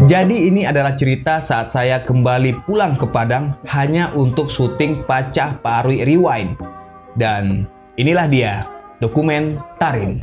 Jadi ini adalah cerita saat saya kembali pulang ke Padang hanya untuk syuting Pacah Parui Rewind. Dan inilah dia, dokumen Tarin.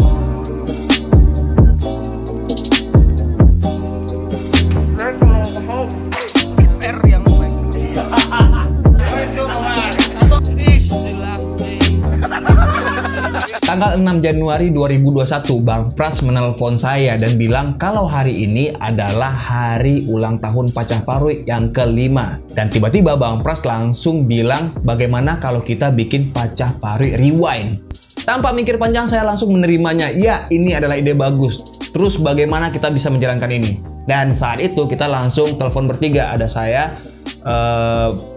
Tanggal 6 Januari 2021, Bang Pras menelpon saya dan bilang kalau hari ini adalah hari ulang tahun Pacah Parui yang kelima. Dan tiba-tiba Bang Pras langsung bilang bagaimana kalau kita bikin Pacah Parui Rewind. Tanpa mikir panjang saya langsung menerimanya. Ya, ini adalah ide bagus. Terus bagaimana kita bisa menjalankan ini? Dan saat itu kita langsung telepon bertiga. Ada saya,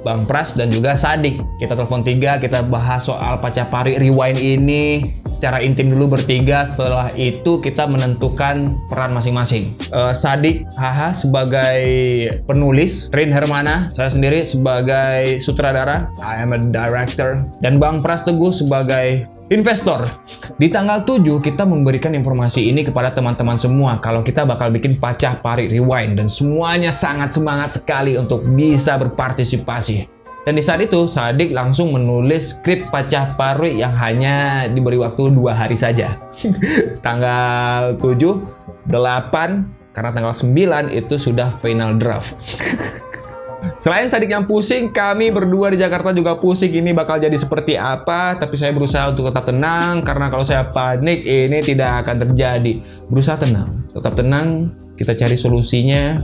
Bang Pras dan juga Sadik. Kita telepon tiga, kita bahas soal Pacah Parui Rewind ini secara intim dulu bertiga. Setelah itu kita menentukan peran masing-masing. Sadik Haha sebagai penulis, Rin Hermana, saya sendiri sebagai sutradara, I am a director, dan Bang Pras Teguh sebagai investor. Di tanggal 7 kita memberikan informasi ini kepada teman-teman semua kalau kita bakal bikin Pacah Parui Rewind, dan semuanya sangat semangat sekali untuk bisa berpartisipasi. Dan di saat itu Sadik langsung menulis skrip Pacah Parui yang hanya diberi waktu 2 hari saja. Tanggal 7, 8, karena tanggal 9 itu sudah final draft. Selain Sadik yang pusing, kami berdua di Jakarta juga pusing ini bakal jadi seperti apa. Tapi saya berusaha untuk tetap tenang, karena kalau saya panik ini tidak akan terjadi. Berusaha tenang, tetap tenang, kita cari solusinya.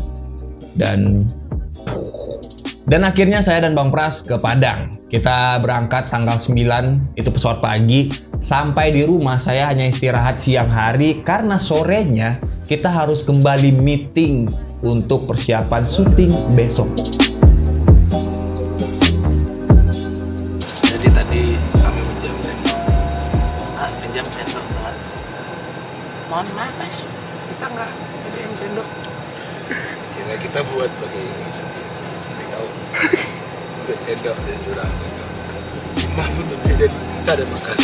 Dan akhirnya saya dan Bang Pras ke Padang. Kita berangkat tanggal 9, itu pesawat pagi. Sampai di rumah saya hanya istirahat siang hari karena sorenya kita harus kembali meeting untuk persiapan syuting besok. Jadi tadi kami pinjam sendok. Pinjam sendok. Mohon maaf mas, kita nggak pinjam sendok. Kira kita buat pakai ini sendiri. Kau untuk sendok dan curang. Mah pun tidak bisa dan makan.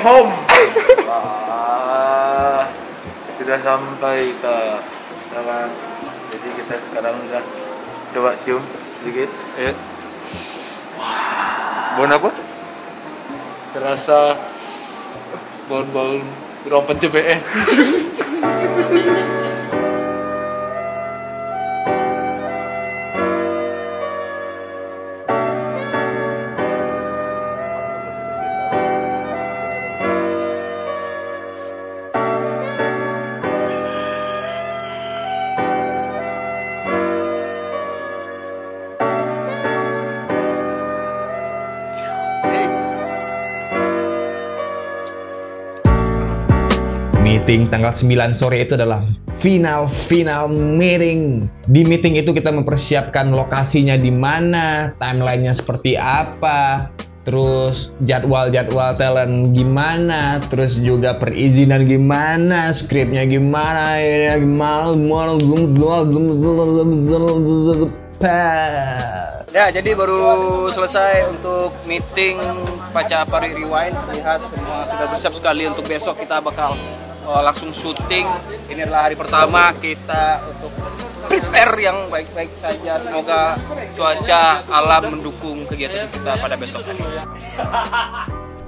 Home. Sudah sampai ke Padang. Jadi kita sekarang udah coba cium sedikit. Ya. Bau apa? Terasa bau rompen cebe. Meeting tanggal 9 sore itu adalah final meeting. Di meeting itu kita mempersiapkan lokasinya di mana, timelinenya seperti apa, terus jadwal talent gimana, terus juga perizinan gimana, skripnya gimana, Ya, jadi baru selesai untuk meeting Pacah Parui Rewind. Lihat semua sudah bersiap sekali untuk besok kita bakal langsung syuting. Ini adalah hari pertama kita untuk prepare yang baik-baik saja. Semoga cuaca alam mendukung kegiatan kita pada besok hari.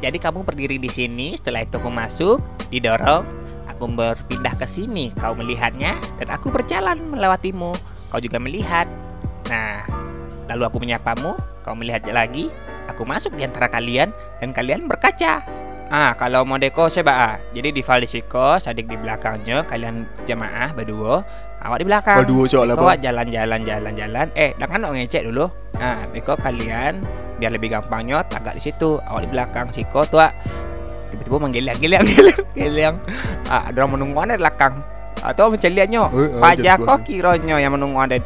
Jadi kamu berdiri di sini, setelah itu aku masuk, didorong, aku berpindah ke sini, kau melihatnya, dan aku berjalan melewatimu, kau juga melihat. Nah, lalu aku menyapamu, kau melihat lagi, aku masuk di antara kalian, dan kalian berkaca. Kalau mau deko coba jadi di file Siko, Sadik di belakangnya, kalian jamaah berdua, awak di belakang. Berdua soal apa? Jalan. Jangan ngecek dulu. Beko kalian biar lebih gampangnya tagak di situ, awak di belakang Siko tuh. Tiba-tiba menggeliang. Ada orang menunggu anda di belakang. Atau menceliannya, pajak kok kironyo yang menunggu anda.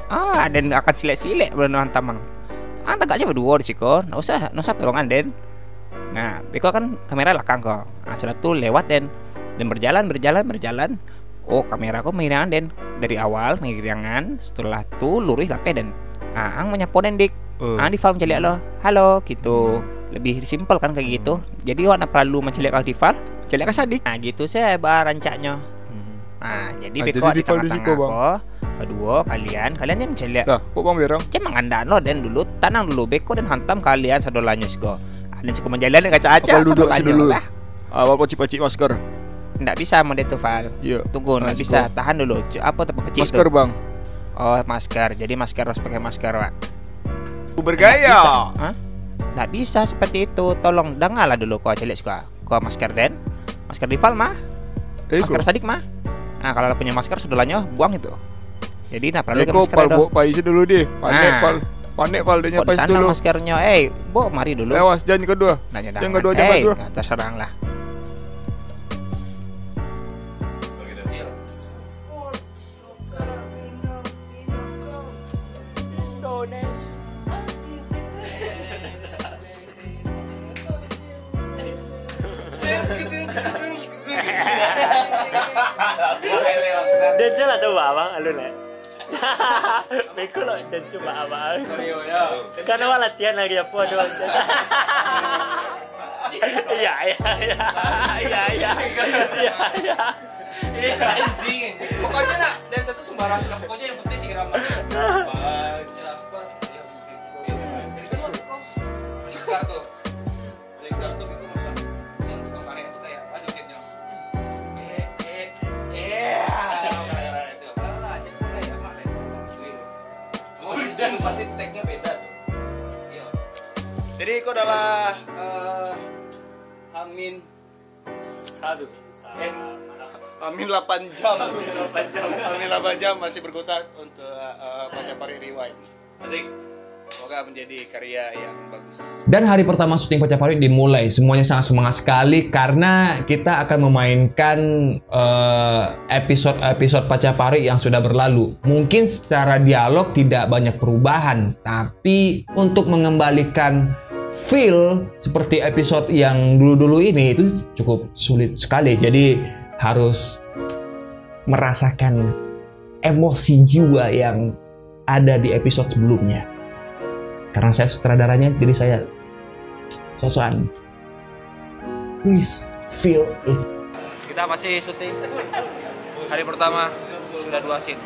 Dan akan silek-silek berenang tamang. Anta gak coba dua di siko, nggak usah tolongan den. Nah, beko kan kamera belakang kok. Nah, sudah tuh lewat den berjalan. Oh, kamera kok mengiringan den dari awal mengiringan, setelah tuh lurus lape den. Nah, ang menyapo den dik. Di file mencari lo, halo gitu. Lebih simpel kan kayak gitu. Jadi warna perlu mencari kau di file, mencari kau sadik. Nah, gitu saya rancaknya. Nah, jadi beko di tengah-tengah kok. Kedua kalian yang mencari. Dah, kok Bang Berang? Cuma ngandaan lo dan dulu tanang dulu beko dan hantam kalian sadolanya siko. Dan cukup menjalan kaca-kaca. Apa duduk dulu? Apa pocik-pocik masker? Nggak bisa mode itu Val. Iya. Tunggu, nggak bisa. Tahan dulu. Apa tempat kecil masker itu? Bang. Oh, masker. Jadi masker harus pakai masker, Pak. Bergaya. Hah? Nggak bisa seperti itu. Tolong dengarlah dulu kau celik suka. Kau masker den. Masker di Val mah. Masker sadik mah. Nah, kalau punya masker sudahnya buang itu. Jadi nggak perlu ke masker dulu. Pakai dulu deh. Panik Val dia pakai dulu. Maskernya. Bo, mari dulu. Awas, jangan kedua. Jangan kedua. Terserang lah. Denzel atau abang alun ya? Beko lo Denzel abang. Karena wala latihan lagi apa doang. Iya. Pokoknya nak Denzel itu sembarang. Pokoknya yang penting sih iramanya. Cepat. Jadi kan waktu kok Rikar tuh Biko masa siang tukang karet itu kayak aduh gitu. Dan pasti tag-nya beda tuh. Iya. Jadi itu adalah Amin 8 jam. Amin 8 jam masih berkutat untuk Pacapari Rewind. Asik. Semoga menjadi karya yang bagus. Dan hari pertama syuting Pacapari dimulai. Semuanya sangat semangat sekali karena kita akan memainkan episode Pacapari yang sudah berlalu. Mungkin secara dialog tidak banyak perubahan, tapi untuk mengembalikan feel seperti episode yang dulu-dulu ini itu cukup sulit sekali. Jadi harus merasakan emosi jiwa yang ada di episode sebelumnya. Karena saya sutradaranya, jadi saya sosokan. Please feel it. Kita masih syuting. Hari pertama sudah 2 scene.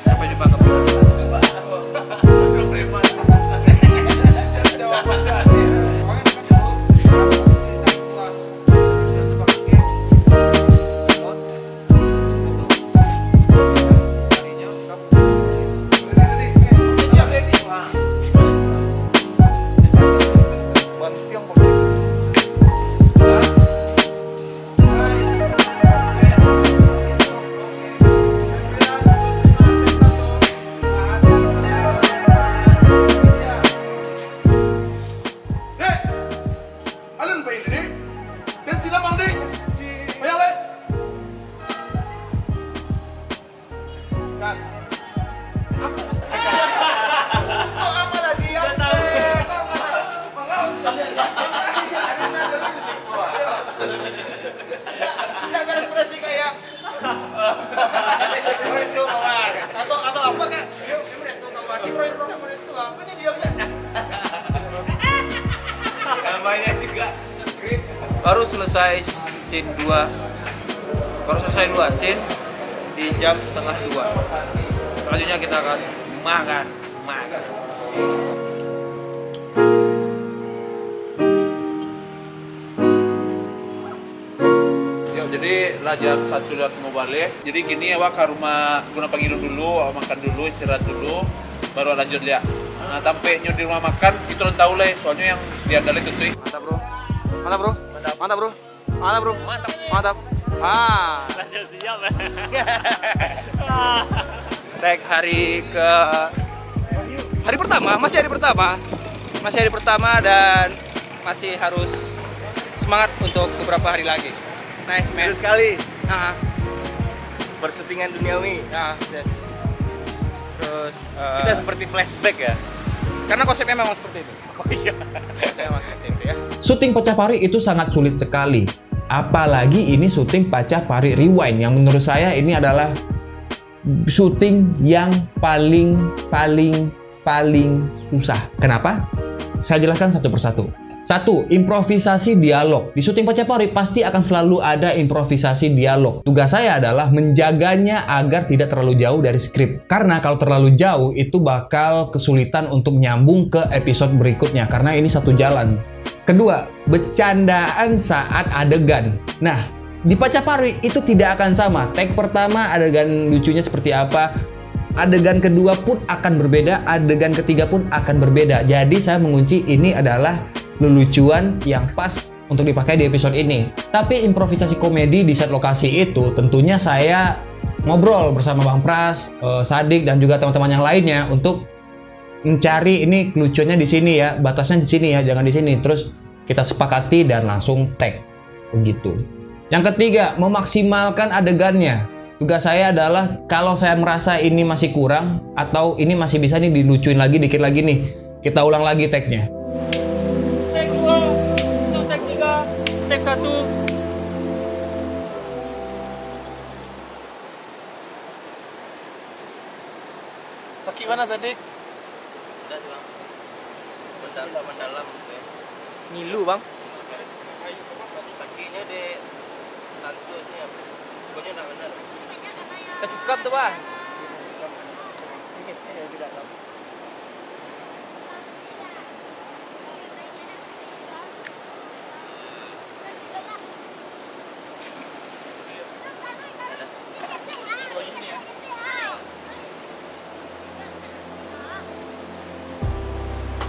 Sampai jumpa kembali. Baru selesai scene 2. Baru selesai 2 scene di jam setengah 2. Selanjutnya kita akan makan. Jadi jam 1 udah mau balik. Jadi gini awak ke rumah guna panggil dulu, makan dulu, istirahat dulu, baru lanjut lihat. Nah, sampai di rumah makan itu udah tahu lah, soalnya yang diandalin itu. Mantap bro. Tag hari pertama, masih hari pertama dan masih harus semangat untuk beberapa hari lagi. Nice man. Seru sekali. Persyutingan duniawi. Terus kita seperti flashback ya. Karena konsepnya memang seperti itu. Oh iya. Konsepnya memang seperti itu ya. Syuting Pacapari itu sangat sulit sekali. Apalagi ini syuting Pacapari Rewind yang menurut saya ini adalah syuting yang paling susah. Kenapa? Saya jelaskan satu persatu. Satu, improvisasi dialog. Di syuting Pacapari pasti akan selalu ada improvisasi dialog. Tugas saya adalah menjaganya agar tidak terlalu jauh dari skrip. Karena kalau terlalu jauh itu bakal kesulitan untuk nyambung ke episode berikutnya. Karena ini satu jalan. Kedua, bercandaan saat adegan. Nah, di Pacapari itu tidak akan sama. Take pertama adegan lucunya seperti apa. Adegan kedua pun akan berbeda, adegan ketiga pun akan berbeda. Jadi saya mengunci ini adalah lelucuan yang pas untuk dipakai di episode ini. Tapi improvisasi komedi di set lokasi itu tentunya saya ngobrol bersama Bang Pras, Sadik dan juga teman-teman yang lainnya untuk mencari ini lucunya di sini ya, batasnya di sini ya, jangan di sini. Terus kita sepakati dan langsung tag begitu. Yang ketiga, memaksimalkan adegannya. Tugas saya adalah kalau saya merasa ini masih kurang atau ini masih bisa nih dilucuin lagi dikit lagi nih, kita ulang lagi tag-nya. Tag 2, untuk tag 3, tag 1. Sakit mana Sadik? Udah sih bang. Mendalam. Ngilu, Bang. Sakitnya di santusnya. Pokoknya nggak benar. Kita cukup tuh, Bang.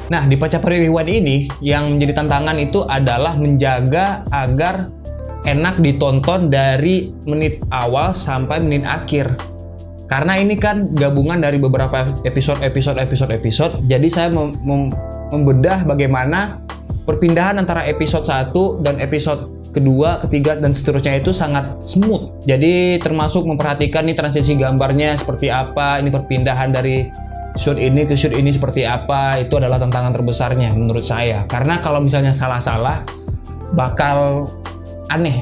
Nah, di Pacapari Rewind ini yang menjadi tantangan itu adalah menjaga agar enak ditonton dari menit awal sampai menit akhir. Karena ini kan gabungan dari beberapa episode. Jadi saya membedah bagaimana perpindahan antara episode 1 dan episode kedua, ketiga, dan seterusnya itu sangat smooth. Jadi termasuk memperhatikan nih transisi gambarnya seperti apa, ini perpindahan dari shoot ini ke shoot ini seperti apa, itu adalah tantangan terbesarnya menurut saya. Karena kalau misalnya salah-salah bakal aneh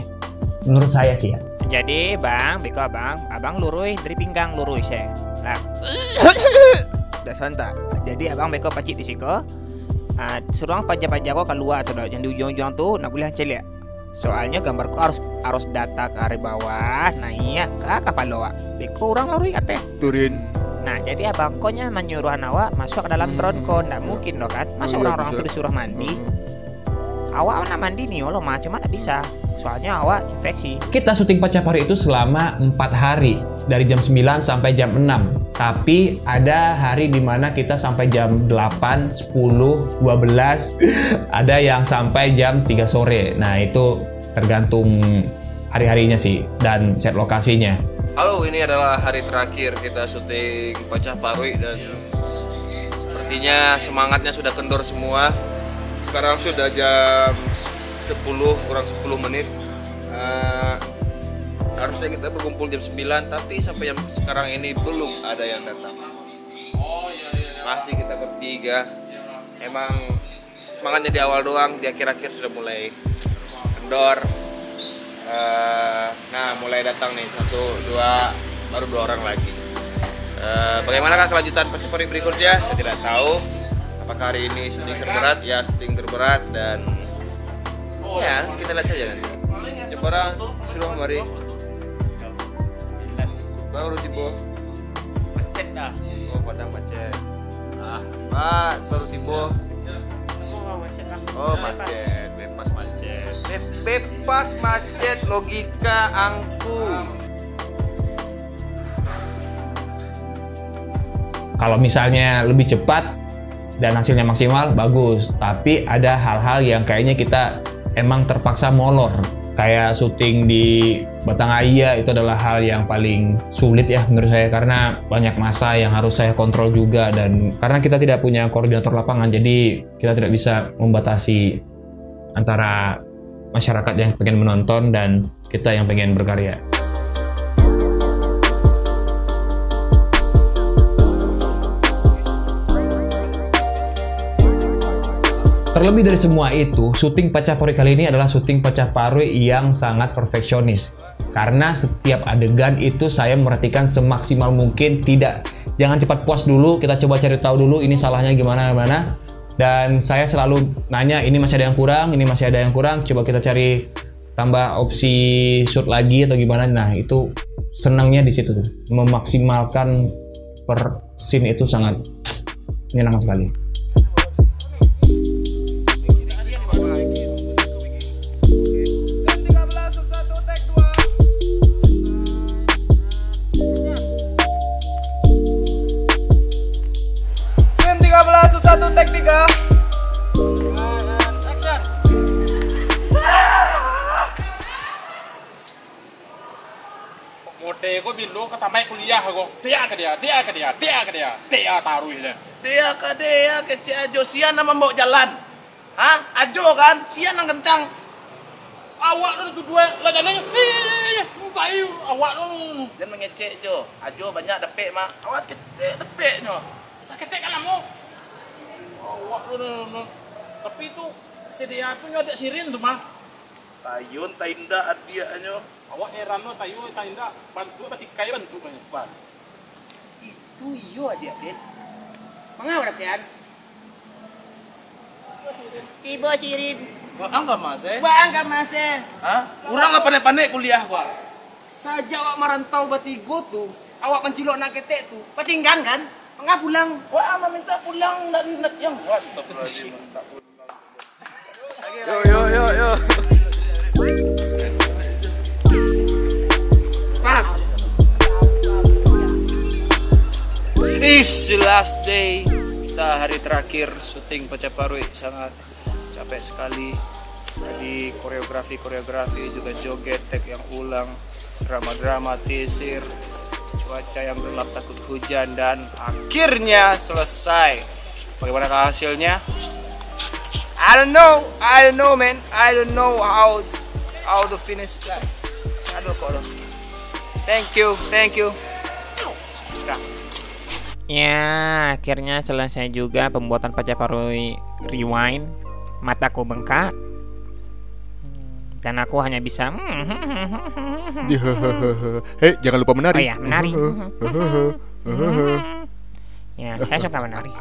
menurut saya sih ya. Jadi Bang, beko abang lurus dari pinggang lurus ya. Nah, udah santai. Jadi abang beko pacik di siko. Suruh pajak-pajak kok keluar sudah. Yang di ujung-ujung tuh nak boleh hancel ya. Soalnya gambarku harus data ke arah bawah, naik ke kapal loa. Beko orang lurus kata turun. Nah, jadi abang konya menyuruh awak masuk ke dalam tronko. Nggak mungkin dong kan. Masa orang-orang tuh disuruh mandi? Awak nak mandi nih, cuma nggak bisa. Soalnya awak infeksi. Kita syuting Pacapari itu selama 4 hari. Dari jam 9 sampai jam 6. Tapi ada hari dimana kita sampai jam 8, 10, 12. Ada yang sampai jam 3 sore. Nah, itu tergantung hari-harinya sih. Dan set lokasinya. Halo, ini adalah hari terakhir kita syuting Pacapari dan sepertinya semangatnya sudah kendor semua. Sekarang sudah jam 10 kurang 10 menit. Harusnya kita berkumpul jam 9, tapi sampai jam sekarang ini belum ada yang datang. Masih kita bertiga. Emang semangatnya di awal doang, di akhir-akhir sudah mulai kendor. Nah, mulai datang nih 1, 2, baru 2 orang lagi. Bagaimanakah kelanjutan Pacapari berikutnya? Saya tidak tahu. Apakah hari ini syuting terberat? Ya, syuting terberat dan ya kita lihat saja nanti. Jepara sudah mari. Baru tiba. Macet dah. Oh, padang macet. Pak, baru tiba. Oh, macet. Bebas macet. Bebas macet, logika angku. Kalau misalnya lebih cepat dan hasilnya maksimal, bagus. Tapi ada hal-hal yang kayaknya kita emang terpaksa molor. Kayak syuting di Batanghaya itu adalah hal yang paling sulit ya menurut saya. Karena banyak masa yang harus saya kontrol juga. Dan karena kita tidak punya koordinator lapangan, jadi kita tidak bisa membatasi antara masyarakat yang pengen menonton dan kita yang pengen berkarya. Terlebih dari semua itu, syuting Pacar Parui kali ini adalah syuting Pacar Parui yang sangat perfeksionis. Karena setiap adegan itu saya merhatikan semaksimal mungkin. Jangan cepat puas dulu, kita coba cari tahu dulu ini salahnya gimana. Dan saya selalu nanya, ini masih ada yang kurang, ini masih ada yang kurang, coba kita cari tambah opsi shoot lagi atau gimana. Nah, itu senangnya di situ tuh. Memaksimalkan per scene itu sangat menyenangkan sekali. Take 3. Mode ko bilu katamay kuliah ko. Dia taruh ini. Dia kecil ajo sian nama mau jalan. Hah? Ajo kan? Sian yang kencang. Awak tu dua ladanya. Bayu awak tu. Jangan mengecek Jo. Ajo banyak depek mak. Awak kecil depeknya. Sakit kan kamu. Awak tu. Tapi tu sedia tu ada sirin tu mah. Tayun tainda adiaknya. Awak heran lo tayu tainda bantu batikai bantu banyak. Pan. Itu iyo adik Den. Mengapa kan? Ibu Sirin. Enggak mas Bangga Mas. Hah? Urang lah pandai-pandai kuliah gua. Saja awak merantau batigo tuh. Awak mencilok nak ketek tuh. Patinggan kan? Mengapa pulang? Wah, ama minta pulang dan yang astagfirullahaladzim. Tak pulang. Yo. It's the last day. Kita hari terakhir syuting Pacar Parui, sangat capek sekali. Tadi koreografi juga joget, take yang ulang, drama teaser, cuaca yang gelap takut hujan, dan akhirnya selesai. Bagaimana hasilnya? I don't know man. I don't know how to finish that. Aduh kok. Thank you. Sudah. Ya, akhirnya selesai juga pembuatan Pacar Parui Rewind. Mataku bengkak. Dan aku hanya bisa Hei, jangan lupa menari. Oh ya, menari. Ya, saya suka menari.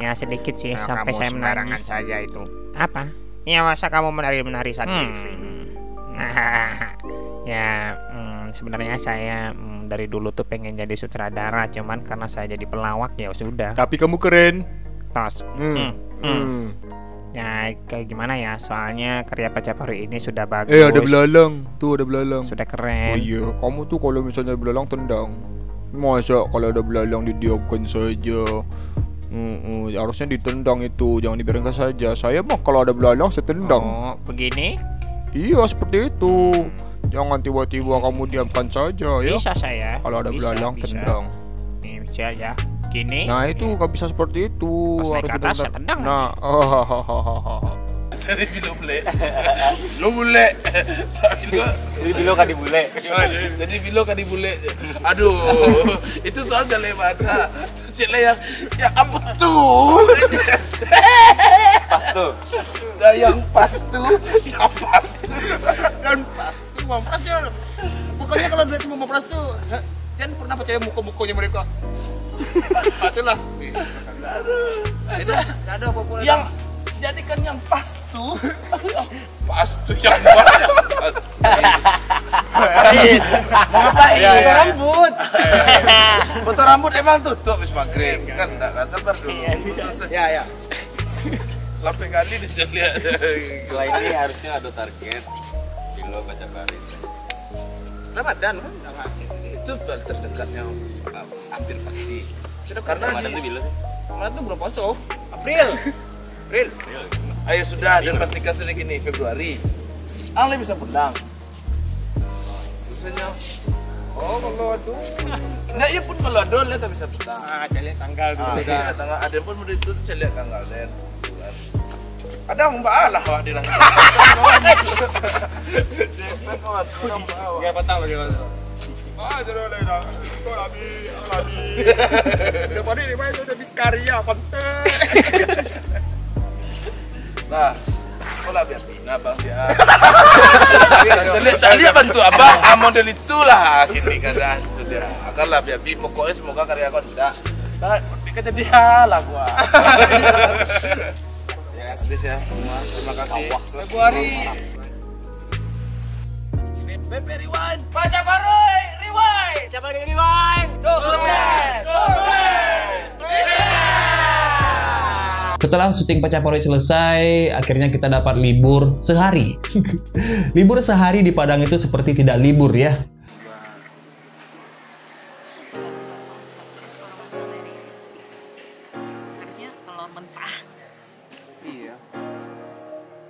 Ya, sedikit sih sampai saya menangis saja itu. Apa? Ya, masa kamu menari saat TV? Ya, sebenarnya saya dari dulu tuh pengen jadi sutradara, cuman karena saya jadi pelawak ya sudah. Tapi kamu keren. Tos. Ya, kayak gimana ya? Soalnya karya Pacar Parui ini sudah bagus. Ada belalang. Tuh ada belalang. Sudah keren. Oh iya, kamu tuh kalau misalnya belalang tendang. Masa kalau ada belalang didiamkan saja? Harusnya ditendang itu, jangan dibiarkan saja. Saya mah kalau ada belalang saya tendang. Oh, begini? Iya, seperti itu. Jangan tiba-tiba kamu diamkan saja ya. Bisa saya. Kalau ada belalang tendang. Nih, bisa ya. Gini. Nah, itu nggak bisa seperti itu. Pas naik ke atas saya tendang. Nah, Jadi bilo bule. Lo bule. Jadi bilo kan dibule. Jadi bilo kan dibule. Aduh, itu soal galemata. Cile yang apa tuh? Pas tuh. Yang pas tuh. Dan pas tuh mampras ya. Pokoknya kalau lihat semua mampras tuh, jangan pernah percaya muka-mukanya mereka. Itulah. Ada apa-apa. Yang jadikan yang pas tuh yang banyak. Mau ngapain? Foto rambut. Foto rambut emang tutup habis maghrib kan, enggak kan, sabar dulu. Ya. Sampai kali diceliak. Setelah ini harusnya ada target bilo Pacar Parui. Ramadan kan itu terdekatnya hampir pasti. Karena Ramadan tuh bilo sih. Ramadan tuh belum poso. April. Ayo sudah, dan pas nikah sudah gini Februari. Ale bisa pulang. Misalnya, kalau aduh. Enggak, ya pun kalau aduh lihat bisa pulang. Jadi tanggal dulu. Tanggal ada pun murid itu saya lihat tanggal dan bulan. Ada mbak Allah wah di dalam. Enggak patah bagaimana? Depan ini main udah karya pantai. Dia bantu abang, model itulah gini kadang itu dia. Akanlah biar pokoknya semoga karya kau tidak. Kata dia lah gua. Ya, please ya semua. Terima kasih. Februari. BP Rewind. Pacar Paroi Rewind. Pacar Paroi Rewind. Sukses. Setelah syuting Pacar Paroi selesai, akhirnya kita dapat libur sehari. Libur sehari di Padang itu seperti tidak libur ya. Harusnya telur mentah. Iya.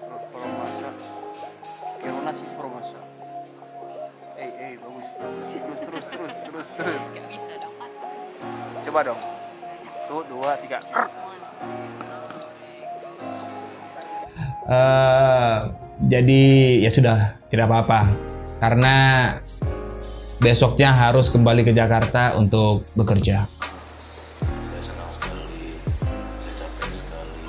Kalau masak, kira nasi sepro masak. Bagus. Terus. Gak bisa dong, Pak. Coba dong. 1, 2, 3. Jadi ya sudah, tidak apa-apa. Karena besoknya harus kembali ke Jakarta untuk bekerja. Saya senang sekali, saya capek sekali.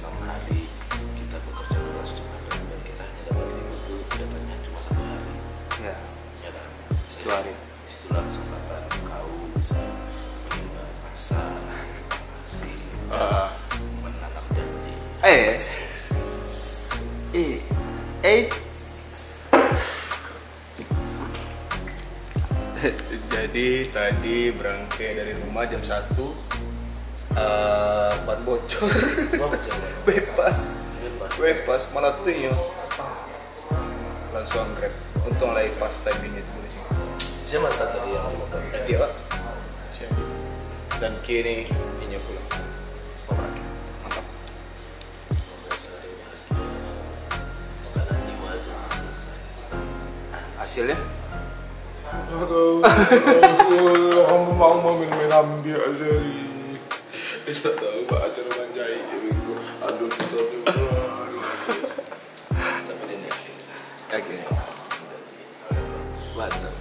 6 hari kita bekerja keras di Padang dan kita hanya dapat libur datangnya cuma 1 hari. Ya, Ya kan? 1 hari. Disitulah kesempatan kau bisa menimba rasa, kasih, menanam janji. Jadi tadi berangkat dari rumah jam 1 ban bocor. bebas malah tuh ya langsung grab. Untung lagi pas time ini tuh di sini. Siapa tadi yang motor? Dia Pak. Siapa? Dan kini ini pulang. Mantap. Hasilnya? Kamu mau main ambil aja. Tidak tahu Pak acara manjai gitu. Aduh kesel. Tapi ini yakin. Mantap.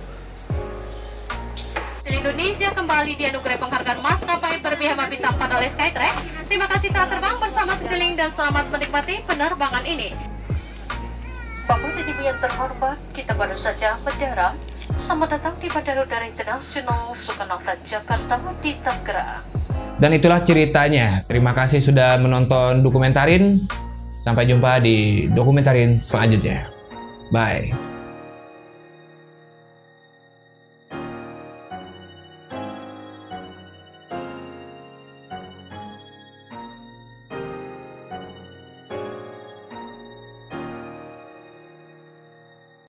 Indonesia kembali dianugerahi penghargaan maskapai berpihak bintang 4 oleh Skytrax. Terima kasih telah terbang bersama sekeliling dan selamat menikmati penerbangan ini. Bapak dan Ibu yang terhormat, kita baru saja mendarat. Selamat datang di Bandara Udara Internasional Soekarno-Hatta, Jakarta di Tangerang. Dan itulah ceritanya. Terima kasih sudah menonton Dokumentarin. Sampai jumpa di Dokumentarin selanjutnya. Bye.